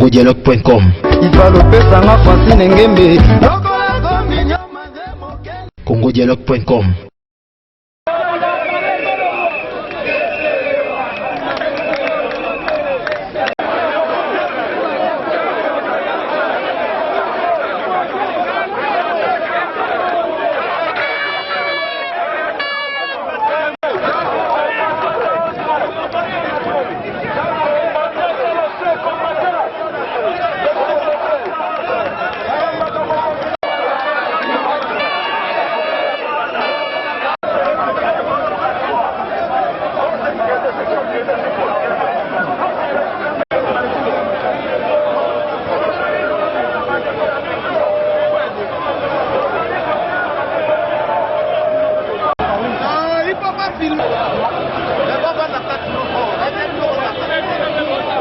congodialogue.com. congodialogue.com.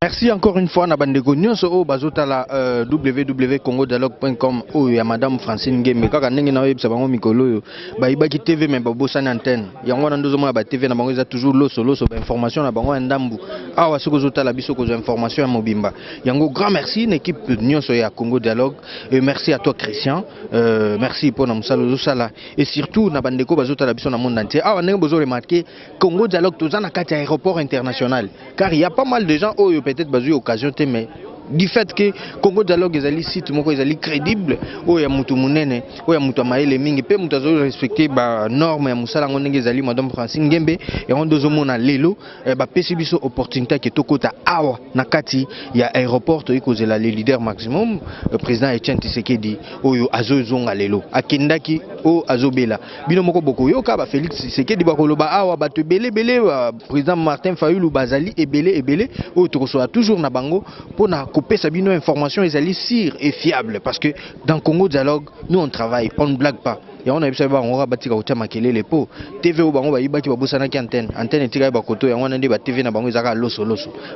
Merci encore une fois, Nabandego Nyonso, Bazotala, www.congodialogue.com, ou ya Madame Francine Ngeme, kaka ndenge na web sabango mikolo, baibaki TV mais babosa na antenne. Yango na ndozo mona ba TV na bango za toujours loso ba information na bango ndambu. Awa soko zotala biso ko information ya mobimba. Yango grand merci l'équipe Nyonso ya Congo Dialogue et merci à toi Christian. Merci pour na musalo zosala et surtout Nabandeko bazotala biso na monde entier. Awa ndenge bozo remarquer Congo Dialogue tozana kati aéroport international car il y a pas mal de gens peut-être basé occasion mais du fait que Congo Dialogue est site moko ezali crédible o ya mutu munene o ya mutu maele mingi pe mutu azo respecter ba norme ya musala ngondenge ezali Madame Francine Ngembe et on dozo mona lelo ba pesi biso opportunité ke tokota awa na kati ya aéroport to ikozela le leader maximum président Etienne Tshisekedi oyo azo zonga lelo akendaki o azobela bino moko boko yoka ba Félix Tshisekedi bakoloba awa bato belé président Martin Fayulu bazali ebele o tokosoa toujours na bango pona sa bino information est sûre et fiable parce que dans Congo Dialogue nous on travaille, on ne blague pas. Et on a vu on va bâtir au thème maquiller les pots. TV au bango ba iba ki ba bosana ki antenne tika ba koto ya on a ba TV na bango ezaka loso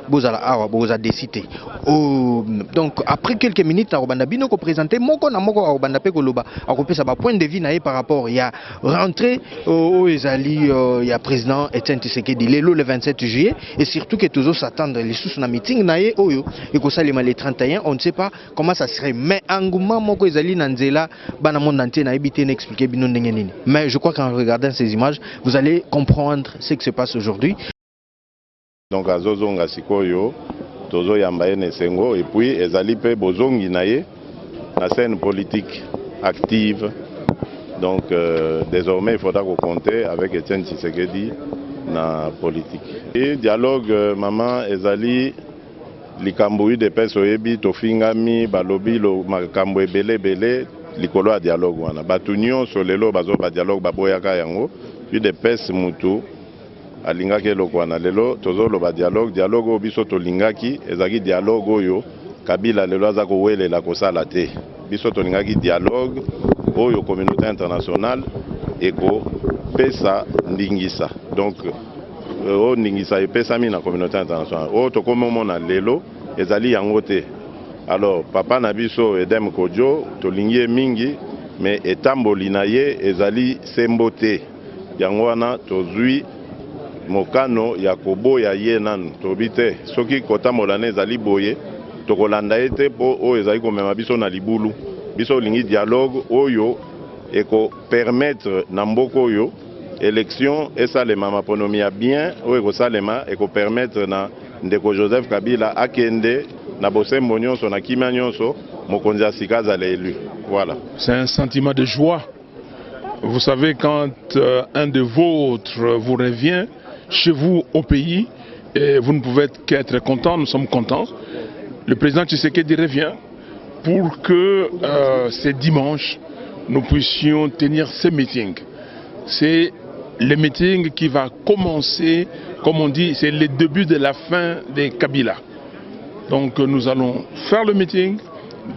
bozala awa boza décité. Oh donc après quelques minutes na robanda bino ko présenter moko na moko robanda pe ko loba akopesa ba point de vue na par rapport il y a rentrée au ezali il y a président Etienne Tshisekedi le 27 juillet et surtout que toujours s'attendre les sous na meeting na ye oyo et ko salima les 31 on ne sait pas comment ça serait mais engouement moko ezali na nzela bana monde entier na ebité n'explique. Mais je crois qu'en regardant ces images, vous allez comprendre ce qui se passe aujourd'hui. Donc à Zozonga Sikoyo, Tozo Yambaye Sengo, et puis Ezalipe Bozongi Naye, la scène politique active. Donc désormais, il faudra qu'on compte avec Etienne Tshisekedi dans la politique. Et dialogue, maman Ezali, Likamboui de Pesoebi, Tofingami, Balobi, Makambo Ebele. Likolo a dialogue wana batunyo solelo bazo ba dialogue baboyaka yango puis de pes mutu alingaki eloko wana lelo tozolo ba dialogue obiso tolingaki ezaki dialogue oyo Kabila lelo aza kowelela kosala te biso tolingaki dialogue oyo communauté internationale eko pesa ndingisa donc o ndingisa epesa mi na communauté internationale o tokomomona lelo ezali yango te. Alors, papa Nabiso Edem Kodjo, Tolingie Mingi, mais etamboli na ye ezali sembote. Yangwana tozui mokano yakobo ya ye nan tobite. Soki kotamolane ezali boye, tokolanda ete po o ezali komema biso na libulu. Biso lingi dialogue oyo eko permettre na mboko oyo élection esalema maponomi ya bien oyo ekosalema eko permettre na ndeko Joseph Kabila akende. Voilà. C'est un sentiment de joie. Vous savez, quand un de vôtres vous revient chez vous au pays, et vous ne pouvez qu'être content, nous sommes contents. Le président Tshisekedi revient pour que ce dimanche, nous puissions tenir ce meeting. C'est le meeting qui va commencer, comme on dit, c'est le début de la fin des Kabila. Donc nous allons faire le meeting,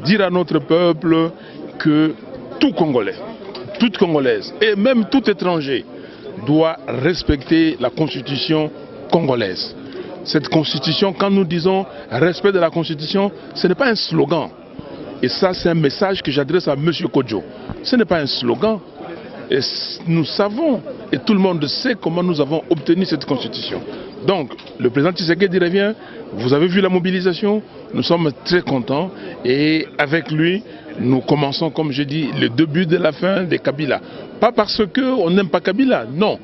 dire à notre peuple que tout Congolais, toute Congolaise et même tout étranger doit respecter la constitution congolaise. Cette constitution, quand nous disons respect de la constitution, ce n'est pas un slogan. Et ça c'est un message que j'adresse à M. Kodjo. Ce n'est pas un slogan. Et nous savons, et tout le monde sait comment nous avons obtenu cette constitution. Donc, le président Tshisekedi revient, vous avez vu la mobilisation, nous sommes très contents et avec lui, nous commençons, comme je dis, le début de la fin de Kabila. Pas parce qu'on n'aime pas Kabila, non.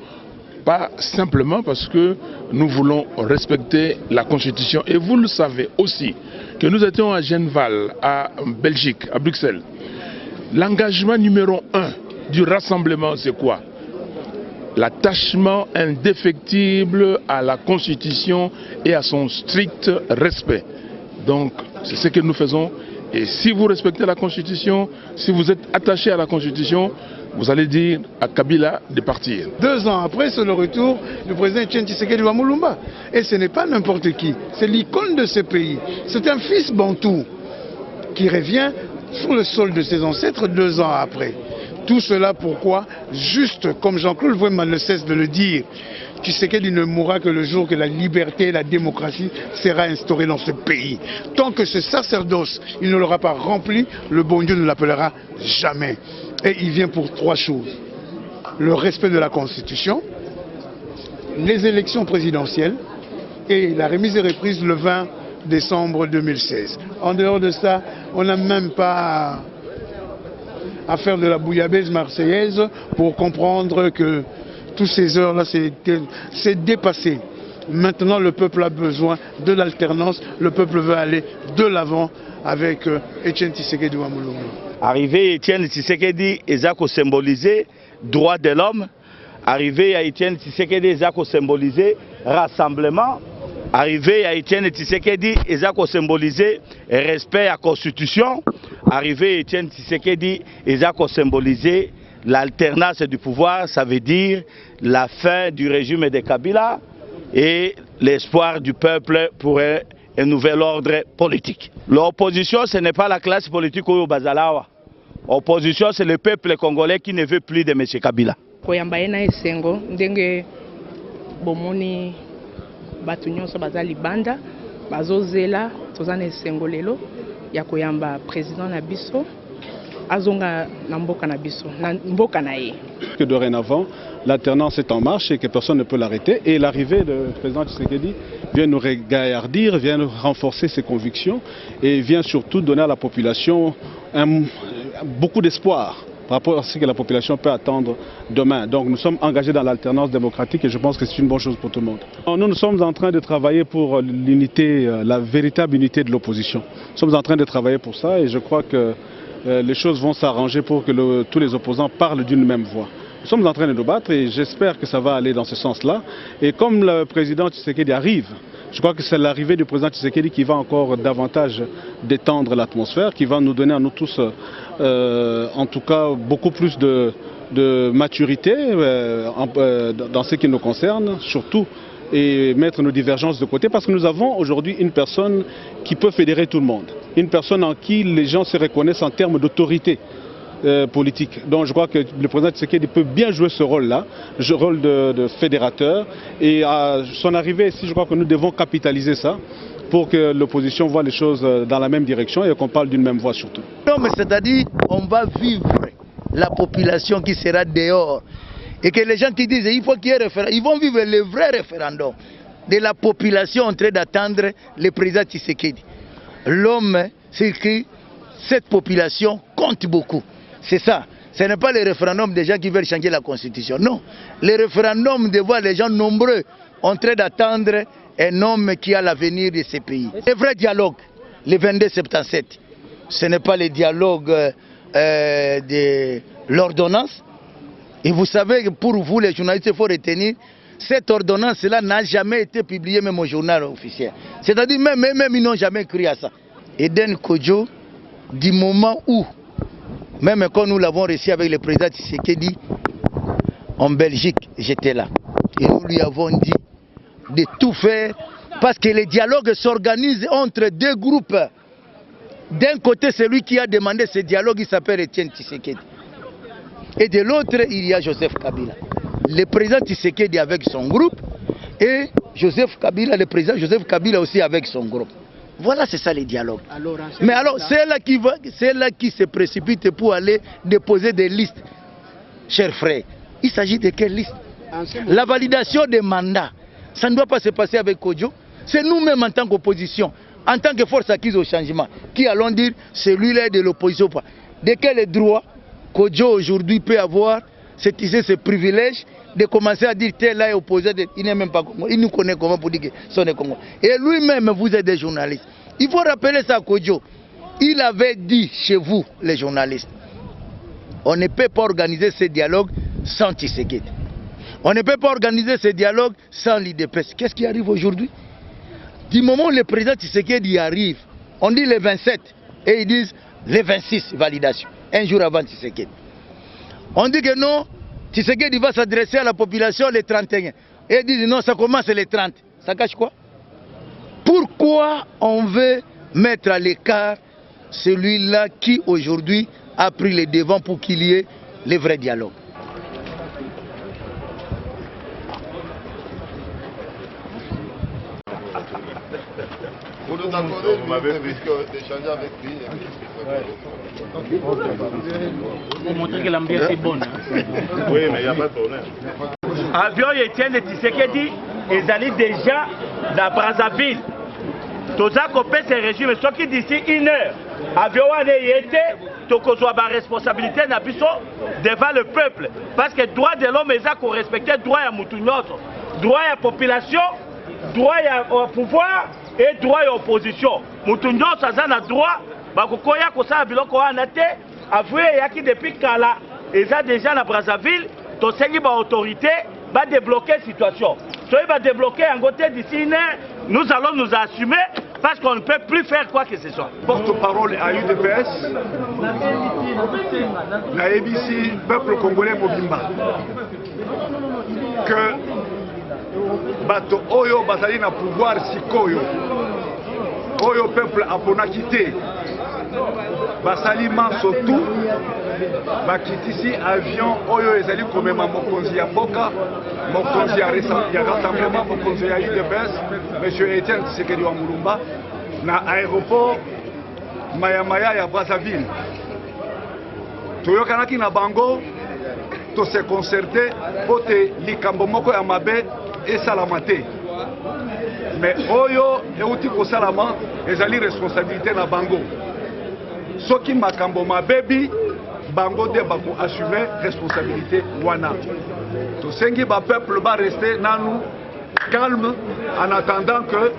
Pas simplement parce que nous voulons respecter la Constitution. Et vous le savez aussi, que nous étions à Genval, à Belgique, à Bruxelles. L'engagement numéro 1 du rassemblement, c'est quoi? L'attachement indéfectible à la Constitution et à son strict respect. Donc, c'est ce que nous faisons. Et si vous respectez la Constitution, si vous êtes attaché à la Constitution, vous allez dire à Kabila de partir. 2 ans après, c'est le retour du président Etienne Tshisekedi Lumumba. Et ce n'est pas n'importe qui, c'est l'icône de ce pays. C'est un fils bantou qui revient sur le sol de ses ancêtres 2 ans après. Tout cela pourquoi? Juste comme Jean-Claude Vraiment ne cesse de le dire, Tshisekedi ne mourra que le jour que la liberté et la démocratie sera instaurée dans ce pays. Tant que ce sacerdoce, il ne l'aura pas rempli, le bon Dieu ne l'appellera jamais. Et il vient pour 3 choses. Le respect de la Constitution, les élections présidentielles et la remise et reprise le 20 décembre 2016. En dehors de ça, on n'a même pas à faire de la bouillabaisse marseillaise pour comprendre que toutes ces heures-là, c'est dépassé. Maintenant, le peuple a besoin de l'alternance, le peuple veut aller de l'avant avec Etienne Tshisekedi Lumumba. Arrivé Etienne Tshisekedi, ils ont symbolisé droit de l'homme. Arrivé à Etienne Tshisekedi, ils ont symbolisé rassemblement. Arrivé à Etienne Tshisekedi, ils ont symbolisé respect à la Constitution. Arrivé à Etienne Tshisekedi, ils ont symbolisé l'alternance du pouvoir, ça veut dire la fin du régime de Kabila et l'espoir du peuple pour un nouvel ordre politique. L'opposition, ce n'est pas la classe politique au Bazalawa. L'opposition, c'est le peuple congolais qui ne veut plus de M. Kabila. Koyambaena esengo ndenge bomoni batu nyonso baza libanda bazozela tozana esengo lelo ya koyamba président na biso azonga na mboka na biso na mboka na ye. Que dorénavant l'alternance est en marche et que personne ne peut l'arrêter et l'arrivée du président Tshisekedi vient nous regaillardir, vient nous renforcer ses convictions et vient surtout donner à la population beaucoup d'espoir par rapport à ce que la population peut attendre demain. Donc nous sommes engagés dans l'alternance démocratique et je pense que c'est une bonne chose pour tout le monde. Nous sommes en train de travailler pour l'unité, la véritable unité de l'opposition. Nous sommes en train de travailler pour ça et je crois que les choses vont s'arranger pour que tous les opposants parlent d'une même voix. Nous sommes en train de nous battre et j'espère que ça va aller dans ce sens-là. Et comme le président Tshisekedi arrive, je crois que c'est l'arrivée du président Tshisekedi qui va encore davantage détendre l'atmosphère, qui va nous donner à nous tous, en tout cas, beaucoup plus de maturité dans ce qui nous concerne, surtout, et mettre nos divergences de côté, parce que nous avons aujourd'hui une personne qui peut fédérer tout le monde, une personne en qui les gens se reconnaissent en termes d'autorité politique. Donc je crois que le président Tshisekedi peut bien jouer ce rôle-là, le rôle de fédérateur, et à son arrivée ici, je crois que nous devons capitaliser ça pour que l'opposition voit les choses dans la même direction et qu'on parle d'une même voix surtout. Non, mais c'est-à-dire on va vivre la population qui sera dehors. Et que les gens qui disent il faut qu'il y ait référendum, ils vont vivre le vrai référendum de la population en train d'attendre le président Tshisekedi. L'homme, c'est que cette population compte beaucoup. C'est ça. Ce n'est pas le référendum des gens qui veulent changer la constitution. Non. Le référendum de voir les gens nombreux en train d'attendre un homme qui a l'avenir de ces pays. Le vrai dialogue, le 22 77, ce n'est pas le dialogue de l'ordonnance. Et vous savez que pour vous, les journalistes, il faut retenir, cette ordonnance-là n'a jamais été publiée même au journal officiel. C'est-à-dire même ils n'ont jamais écrit à ça. Eden Kodjo, du moment où, même quand nous l'avons reçu avec le président Tshisekedi en Belgique, j'étais là. Et nous lui avons dit de tout faire parce que le dialogue s'organise entre 2 groupes. D'un côté, celui qui a demandé ce dialogue, il s'appelle Etienne Tshisekedi. Et de l'autre, il y a Joseph Kabila. Le président Tshisekedi avec son groupe et Joseph Kabila, le président Joseph Kabila aussi avec son groupe. Voilà, c'est ça le dialogue. Mais alors, c'est là qui se précipite pour aller déposer des listes chers frères, il s'agit de quelle liste? La validation des mandats, ça ne doit pas se passer avec Kodjo. C'est nous-mêmes en tant qu'opposition, en tant que force acquise au changement, qui allons dire celui-là est de l'opposition. De quel droit Kodjo aujourd'hui peut avoir, c'est tisser ce privilège de commencer à dire tel là est opposé, il n'est même pas Congo, il nous connaît comment pour dire que son est Congo. Et lui-même, vous êtes des journalistes. Il faut rappeler ça à Kodjo. Il avait dit chez vous, les journalistes, on ne peut pas organiser ce dialogue sans Tshisekedi. On ne peut pas organiser ce dialogue sans l'IDPS. Qu'est-ce qui arrive aujourd'hui? Du moment où le président Tshisekedi arrive, on dit le 27 et ils disent le 26 validation, un jour avant Tshisekedi. On dit que non, Tshisekedi va s'adresser à la population le 31. Et ils disent non, ça commence le 30. Ça cache quoi? Pourquoi on veut mettre à l'écart celui-là qui aujourd'hui a pris les devants pour qu'il y ait le vrai dialogue? Vous nous accordez, vous m'avez pris d'échanger avec lui. Pour montrer que l'ambiance est bonne. Oui, mais il n'y a pas de problème. Avion Etienne Tshisekedi, ils allaient déjà dans Brazzaville. Tous à copier ces régimes, ce qui d'ici 1 heure, avion a été, tout qu'on soit la responsabilité devant le peuple. Parce que le droit de l'homme est à respecter le droit à Moutounyoto, droit à la population, droit au pouvoir et droit à l'opposition. Moutounyoto, ça a le droit, bakokoya kosala biloko wana te, avoué yaki depuis kala, ils ont déjà dans Brazzaville, to sengi ba autorité, va débloquer la situation. Si il va débloquer en côté d'ici 1 heure, nous allons nous assumer parce qu'on ne peut plus faire quoi que ce soit. Porte-parole à UDPS, la ABC, peuple congolais Mobimba, que bato oyo bazali na pouvoir sikoyo, oyo peuple apona quitté, basali mansotu, bakitisi avion oyo ezali komema mokonzi ya mboka, mokonzi ya rassemblement, mokonzi ya UDPS, M. Etienne Tshisekedi wa Mulumba, na aéroport Mayamaya ya Brazzaville. Toyokanaki na bango, to se concerté, pote likambo moko ya mabe esalama te. Mais oyo euti kosalama ezali responsabilité na bango. Soki makambo mabebi, bango de bako assumer responsabilité wana. To sengi ba peuple ba rester nanu calme en attendant que,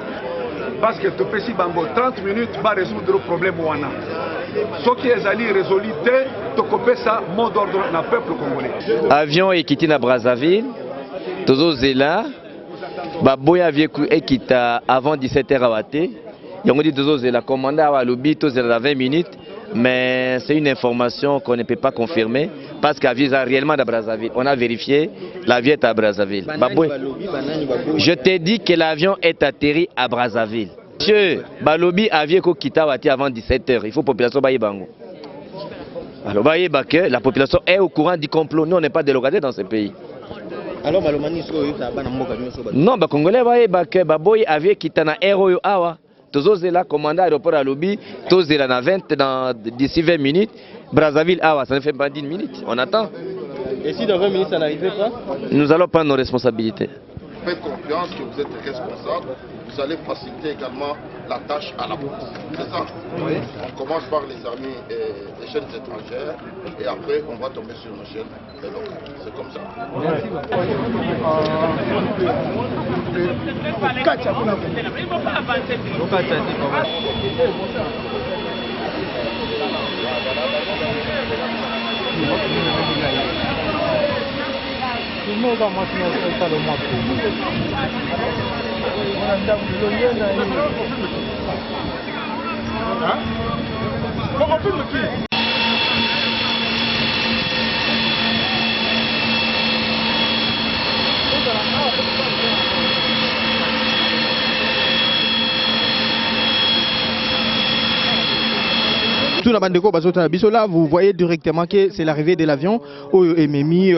parce que to pesi bango 30 minutes ba résoudre le problème wana. Soki ezali résolu te, to kopesa mot d'ordre na peuple congolais. Avion ekiti na Brazzaville, tozo zela, baboya vieku ekita avant 17h à Wate. Yango dit tozo zela commandant à lobi tozo zela 20 minutes. Mais c'est une information qu'on ne peut pas confirmer parce qu'avion est réellement à Brazzaville. On a vérifié, l'avion est à Brazzaville. Je t'ai dit que l'avion est atterri à Brazzaville. Monsieur, Balobi avion Kokita Wati avant 17h. Il faut que la population baye bango. Alors que la population est au courant du complot. Nous on n'est pas délocalisés dans ce pays. Alors Malomani non, les Congolais baye que Baboy avion Kitana Aéro Awa. Tozozela commandant aéroport à Lobi, Tozela d'ici 20 minutes, Brazzaville, ça ne fait pas 10 minutes, on attend. Et si dans 20 minutes ça n'arrivait pas? Nous allons prendre nos responsabilités. Faites confiance que vous êtes responsable, vous allez faciliter également la tâche à la police. C'est ça? Oui. On commence par les armées et les chaînes étrangères et après on va tomber sur nos chaînes locales. C'est comme ça. surtout dans Bandeko Bazota Biso, là vous voyez directement que c'est l'arrivée de l'avion où Ememi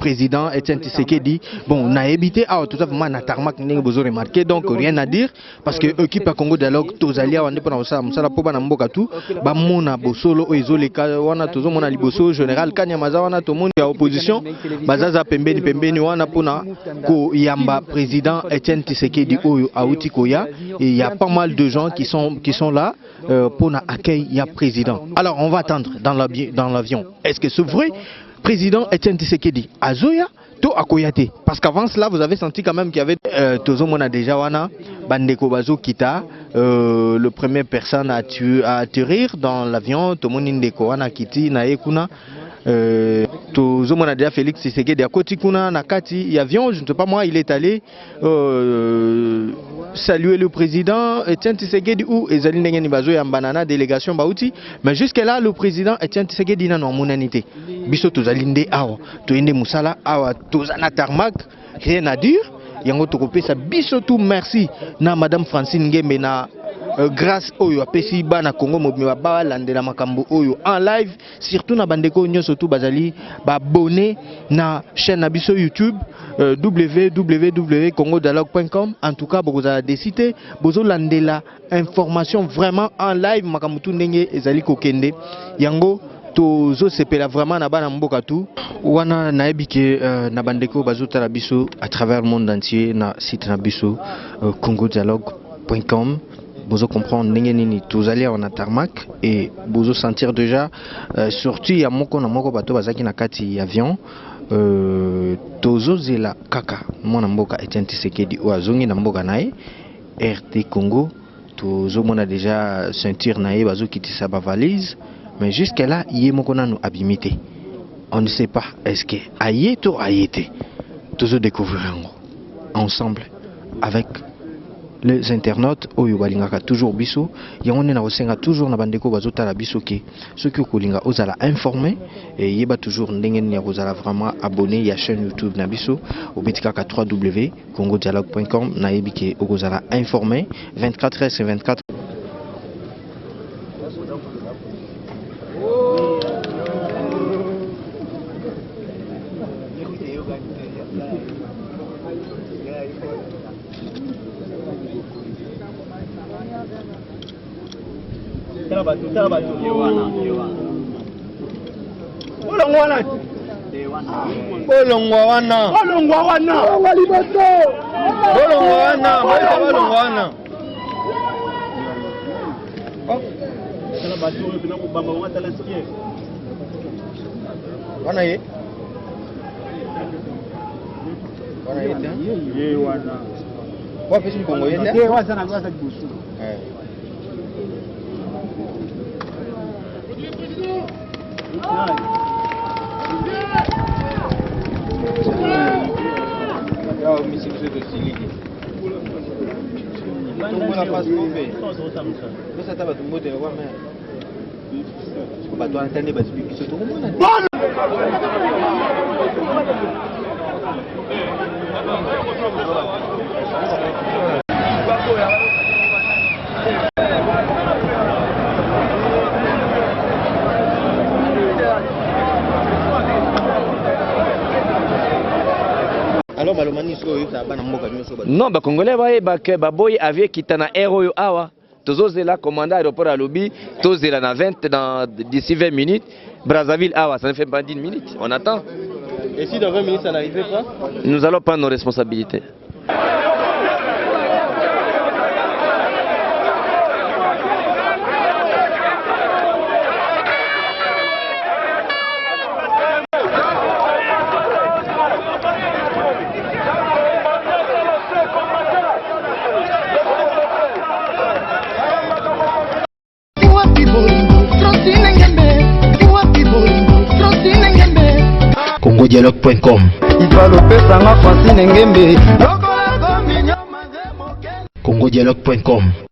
président Etienne Tshisekedi. Bon, on a évité tout ça vraiment na tarmac n'engue besoin remarquer, donc rien à dire parce que équipe à Congo Dialogue tozalia wande pona ça musala po bana mboka tout ba mona bosolo o ezoleka wana tozo mona liboso général Kanyamaza wana to monde ya opposition bazaza pembeni wana pona ko yamba président Etienne Tshisekedi oyo auti koya, et il y a pas mal de gens qui sont là pour accueillir le président. Alors on va attendre dans l'avion. Est-ce que c'est vrai président Etienne Tshisekedi Azoya to Akoyate? Parce qu'avant cela vous avez senti quand même qu'il y avait Tozo Mona déjà wana Bandeko Bazo Kita, le premier personne à atterrir dans l'avion, Tomoni Ndeko wana Kiti na Ekuna. Tozo Mona déjà Félix Tshisekedi à Koti Kuna Nakati avion, je ne sais pas moi, il est allé saluer le président Etienne Tshisekedi ou Ezali Ndenge Bazo ya banana délégation Bauti, mais jusqu'à là le président Etienne Tshisekedi n'a non monanité. Biso tozali nde awa, toyende musala awa tozana tarmac, rien à dire. Yango tokopé sa biso tout merci na madame Francine Ngembe na grâce oyo apesi bana Congo mobimba ba landela makambo oyo en live, surtout na bandeko nyonso tout bazali ba abonné na chaîne na biso YouTube www.congodalogue.com. En tout cas bokozala décité bozo landela information vraiment en live makambo tout ndenge ezali kokende yango tozo sepela vraiment na bana mboka tout wana nayebi ke na bandeko bazotala biso à travers le monde entier na site na biso congodalogue.com. Vous comprendre nini tozali en tarmac et vous sentir déjà surtout ya moko na moko bato bazaki na kati avion tozozela kaka mwana mboka Etienne Tshisekedi o azongi na mboka nae RT Congo tozomona déjà ceinture nae bazo kitisa ba valise, mais jusqu'à là yé moko nanu abimité. On ne sait pas est-ce que ayeto ayete tozo découvrir ensemble avec les internautes oyo balingaka toujours biso yango na osenga toujours na bandeko bazotala biso ke ceux qui kolinga ozala informé et yeba toujours ndenge ni ozala vraiment abonné ya chaîne YouTube na biso obetikaka www.congodialogue.com na yebike ozala informé 24h sur 24. Non, ba Congolais baboy avait quitté na aéro awa. Tozozela commandant aéroport à lobby, tozela na 20 d'ici 20 minutes. Brazzaville awa, ça ne fait pas 10 minutes. On attend. Et si dans 20 minutes ça n'arrivait pas? Nous allons prendre nos responsabilités. Congodialogue.com Congodialogue.com